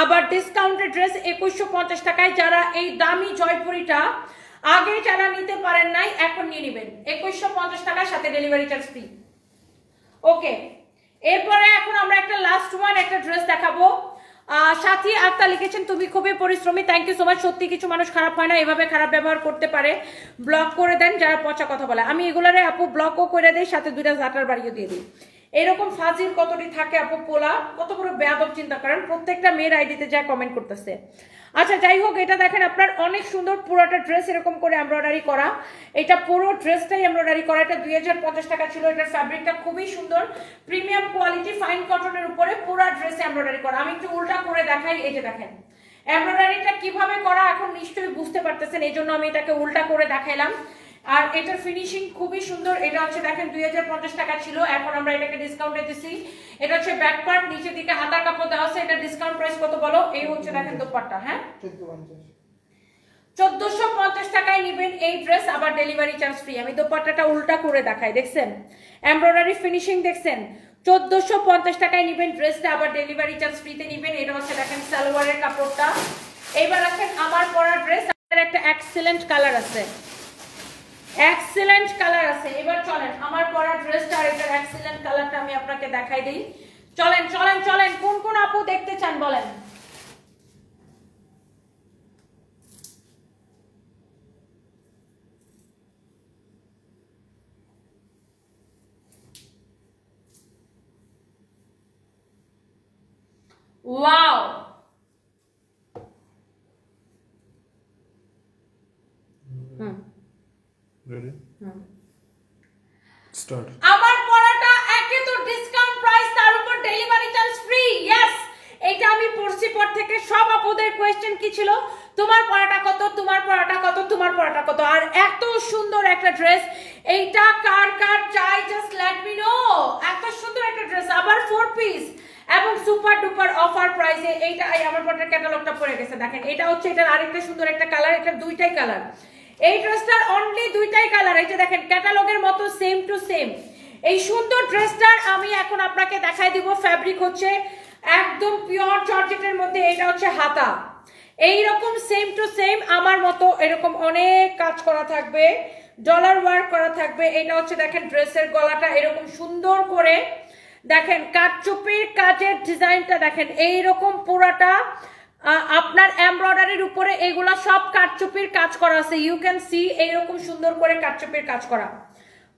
আবার ডিসকাউন্টেড ড্রেস 2150 টাকায়। যারা এই দামি জয়পুরিটা আগে যারা নিতে পারেন নাই এখন নিয়ে নেবেন 2150 টাকার সাথে ডেলিভারি চার্জ ফ্রি। ওকে, এরপরে এখন আমরা একটা লাস্ট ওয়ান একটা ড্রেস দেখাবো। সাথী আক্তার লিখেছেন তুমি খুবই পরিশ্রমী, থ্যাংক ইউ সো মাচ। সত্যি কিছু মানুষ খারাপ হয় না, এভাবে খারাপ ব্যবহার করতে পারে, ব্লক করে দেন যারা পচা কথা বলে। আমি এগুলারে আপু ব্লকও করে দেই, সাথে 2টা জাটার বাড়িও দিয়ে দিই। এরকম ফাজিল কতটি থাকে আপু, পোলা কত বড় বেয়াদব চিন্তা করেন, প্রত্যেকটা মেয়ের আইডিতে যা কমেন্ট করতেছে। আচ্ছা যাই হোক, এটা দেখেন আপনার অনেক সুন্দর পুরোটা ড্রেস এরকম করে এমব্রয়ডারি করা। এটা পুরো ড্রেসটাই এমব্রয়ডারি করা। এটা 2050 টাকা ছিল। এটার ফ্যাব্রিকটা খুবই সুন্দর, প্রিমিয়াম কোয়ালিটি, ফাইন কটনের উপরে পুরো ড্রেসে এমব্রয়ডারি করা। আমি একটু উল্টা করে দেখাই, এই যে দেখেন এমব্রয়ডারিটা কিভাবে করা এখন নিশ্চয়ই বুঝতে পারতেছেন, এই জন্য আমি এটাকে উল্টা করে দেখাইলাম। আর এটার ফিনিশিং খুবই সুন্দর। এটা হচ্ছে দেখেন 2050 টাকা ছিল, এখন আমরা এটাকে ডিসকাউন্টে দিছি। এটা হচ্ছে ব্যাক পার্ট, নিচের দিকে হাতার কাপড় দেওয়া আছে। এটা ডিসকাউন্ট প্রাইস কত বলো? এই হচ্ছে দেখেন দোপাট্টা, হ্যাঁ 1450 টাকায় নেবেন এই ড্রেস, আবার ডেলিভারি চার্জ ফ্রি। আমি দোপাট্টাটা উল্টা করে দেখাই, দেখছেন এমব্রয়ডারি ফিনিশিং দেখছেন। 1450 টাকায় নেবেন ড্রেসটা, আবার ডেলিভারি চার্জ ফ্রিতে নেবেন। এটা হচ্ছে দেখেন সালোয়ারের কাপড়টা। এবার আসেন আমার পরা ড্রেস, একটা এক্সেলেন্ট কালার আছে, এক্সেলেন্ট কালার আছে। এবার চলেন আমার পরা ড্রেসটা আর এটার এক্সেলেন্ট কালারটা আমি আপনাকে দেখাই দেই। চলেন চলেন চলেন, কোন কোন আপু দেখতে চান বলেন? Wow, Ready? Start. আমার পড়াটা একে তো ডিসকাউন্ট প্রাইস, তার উপর ডেলিভারি চার্জ ফ্রি। यस, এটা আমি পড়ছি পর থেকে সব আপুদের কোশ্চেন কি ছিল, তোমার পড়াটা কত, তোমার পড়াটা কত, তোমার পড়াটা কত। আর এত সুন্দর একটা ড্রেস, এইটা কার কার চাই জাস্ট লেট মি নো। এত সুন্দর একটা ড্রেস, আবার 4 পিস এবং সুপার ডুপার অফার প্রাইসে। এইটা আমার পড়ার ক্যাটালগটা পড়ে গেছে, দেখেন এটা হচ্ছে এটার আরেকটা সুন্দর একটা কালার। এটা দুইটাই কালার, এই ড্রেসটার অনলি দুইটাই কালার। এই যে দেখেন ক্যাটালগের মতো সেম টু সেম। এই সুন্দর ড্রেসটার আমি এখন আপনাকে দেখাই দিব। ফ্যাব্রিক হচ্ছে একদম পিওর জর্জেটের মধ্যে। এটা হচ্ছে হাতা, এইরকম সেম টু সেম আমার মতো এরকম অনেক কাজ করা থাকবে, ডলার ওয়ার্ক করা থাকবে। এটা হচ্ছে দেখেন ড্রেসের গলাটা এরকম সুন্দর করে দেখেন, কাটচুপির কাজের ডিজাইনটা দেখেন, এইরকম পুরাটা আপনার এমব্রয়ডারির উপরে এগুলা সব কাটচুপির কাজ করা আছে। ইউ ক্যান সি এইরকম সুন্দর করে কাটচুপির কাজ করা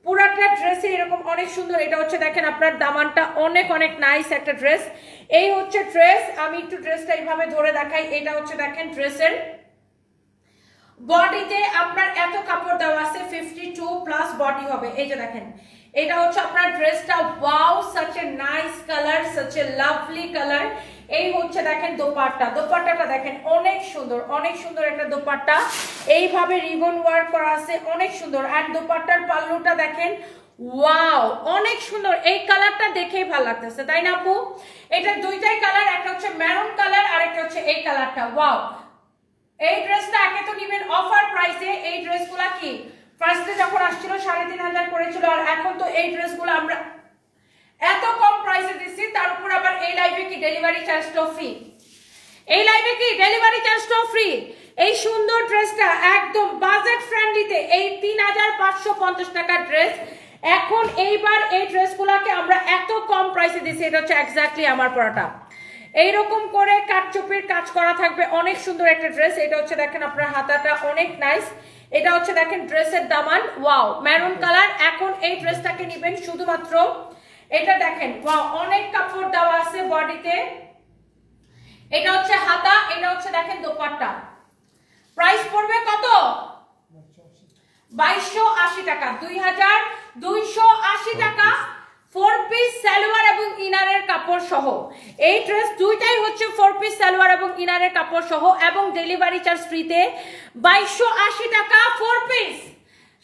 পুরাটা ড্রেসে এরকম অনেক সুন্দর। এটা হচ্ছে দেখেন আপনার দামানটা অনেক অনেক নাইস একটা ড্রেস। এই হচ্ছে ড্রেস, আমি একটু ড্রেসটা এইভাবে ধরে দেখাই। এটা হচ্ছে দেখেন ড্রেসের বডিতে আপনার এত কাপড় দেওয়া আছে, 52 প্লাস বডি হবে। এই যে দেখেন এটা হচ্ছে আপনার ড্রেসটা। Wow, such a nice colour, such a lovely colour. এই হচ্ছে দেখেন দোপাট্টা, দোপাট্টাটা দেখেন অনেক সুন্দর, অনেক সুন্দর একটা দোপাট্টা। এইভাবে রিবন ওয়ার্ক করা আছে, অনেক সুন্দর। আর দোপাট্টার পাল্লুটা দেখেন, ওয়াও অনেক সুন্দর। এই কালারটা দেখেই ভালো লাগতেছে, তাই না আপু? এটা দুইটাই কালার, একটা হচ্ছে মেরুন কালার আর একটা হচ্ছে এই কালারটা। ওয়াও, এই ড্রেসটা একে তো নিবেন অফার প্রাইসে। এই ড্রেসগুলা কি ফার্স্টে যখন আসছিল 3500 করেছিল, আর এখন তো এই ড্রেসগুলো আমরা এত কম প্রাইসে দিচ্ছি। তার উপর আবার এই লাইভে কি ডেলিভারি চার্জটাও ফ্রি, এই লাইভে কি ডেলিভারি চার্জটাও ফ্রি। এই সুন্দর ড্রেসটা একদম বাজেট ফ্রেন্ডলিতে, এই 3550 টাকার ড্রেস এখন এইবার এই ড্রেসগুলোকে আমরা এত কম প্রাইসে দিচ্ছি। এটা হচ্ছে এক্স্যাক্টলি আমার পরাটা, এইরকম করে কাটচুপির কাজ করা থাকবে, অনেক সুন্দর একটা ড্রেস। এটা হচ্ছে দেখেন আপনার হাতাটা অনেক নাইস। এটা হচ্ছে দেখেন ড্রেসের দামান, ওয়াও মেরুন কালার। এখন এই ড্রেসটাকে নেবেন শুধুমাত্র, এটা দেখেন ওয়াও অনেক কাপড় দেওয়া আছে বডিতে। এটা হচ্ছে হাতা, এটা হচ্ছে দেখেন দোপাট্টা। প্রাইস পড়বে কত? 2280 টাকা, 2280 টাকা। 4 পিস সালোয়ার এবং ইনারের কাপড় সহ এই ড্রেস দুইটাই হচ্ছে 4 পিস সালোয়ার এবং ইনারের কাপড় সহ, এবং ডেলিভারি চার্জ ফ্রিতে। 2280 টাকা 4 পিস,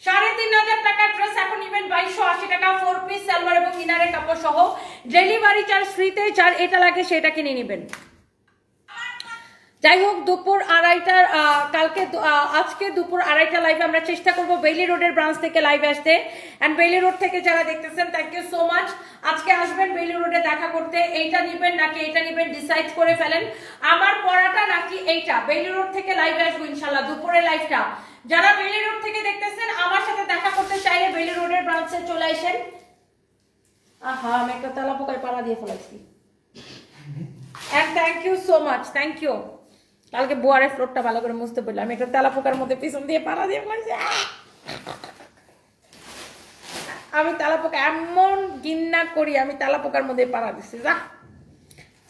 3500 টাকার ড্রেস এখন নেবেন 2280 টাকা 4 পিস সালোয়ার এবং ইনারের কাপড় সহ, ডেলিভারি চার্জ ফ্রিতে। যার এটা লাগে সেটা কিনে নেবেন। যাই হোক, দুপুর 2:30টার আজকে দুপুর 2:30টা লাইভে আমরা চেষ্টা করব বেইলি রোডের ব্রাঞ্চ থেকে লাইভে আসতে। এন্ড বেইলি রোড থেকে যারা দেখতেছেন থ্যাংক ইউ সো মাচ। আজকে আসবেন বেইলি রোডে দেখা করতে। এইটা নেবেন নাকি এইটা নেবেন ডিসাইড করে ফেলেন, আমার পড়াটা নাকি এইটা। বেইলি রোড থেকে লাইভে আসবো ইনশাআল্লাহ দুপুরে লাইভটা। যারা বেইলি রোড থেকে দেখতেছেন আমার সাথে দেখা করতে চাইলে বেইলি রোডের ব্রাঞ্চে চলে আসেন। আহা, আমি একটা তেলা পোকায় পাড়া দিয়ে ফেলাইছি। And thank you so much, thank you. কালকে বুয়ারের ফ্লোরটা ভালো করে মুছতে বললাম, আমি একটা তেলা পোকার মধ্যে পিছন দিয়ে পাড়া দিয়ে ফেলাইছি। আমি তেলা পোকা এমন ঘৃণা করি, আমি তেলা পোকার মধ্যে পাড়া দিচ্ছি। যা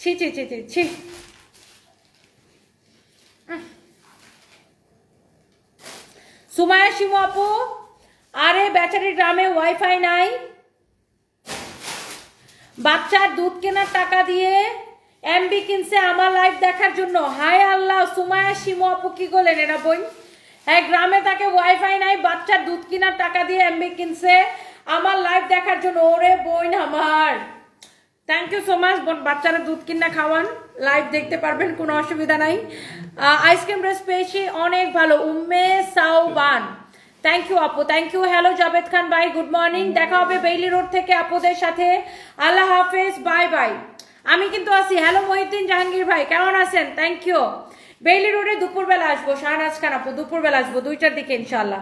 ছি ছি ছি ছি ছি। সুমায়া শিমু আপু, আরে বেচারি গ্রামে ওয়াইফাই নাই, বাচ্চার দুধ কেনার টাকা দিয়ে এমবি কিনছে আমার লাইভ দেখার জন্য। হায় আল্লাহ, সুমায়া শিমু আপু কি করলেন এরা বোন? হ্যাঁ, গ্রামে তাকে ওয়াইফাই নাই, বাচ্চার দুধ কেনার টাকা দিয়ে এমবি কিনছে আমার লাইভ দেখার জন্য। ওরে বোন আমার, থ্যাংক ইউ সো মাচ বোন। বাচ্চারা দুধ কিনা খাওয়ান, লাইভ দেখতে পারবেন, কোনো অসুবিধা নাই। আইসক্রিম ড্রেস পেয়েছি, অনেক ভালো। উম্মে সাউবান, থ্যাংক ইউ আপু, থ্যাংক ইউ। হ্যালো জাবেদ খান ভাই, গুড মর্নিং। দেখা হবে বেইলি রোড থেকে আপুদের সাথে। আল্লাহ হাফেজ, বাই বাই। আমি কিন্তু আছি। হ্যালো মহিউদ্দিন জাহাঙ্গীর ভাই, কেমন আছেন? Thank you. বেইলি রোডে দুপুরবেলা আসবো, শাহনাজ খান আপু দুপুরবেলা আসবো 2টার দিকে ইনশাআল্লাহ।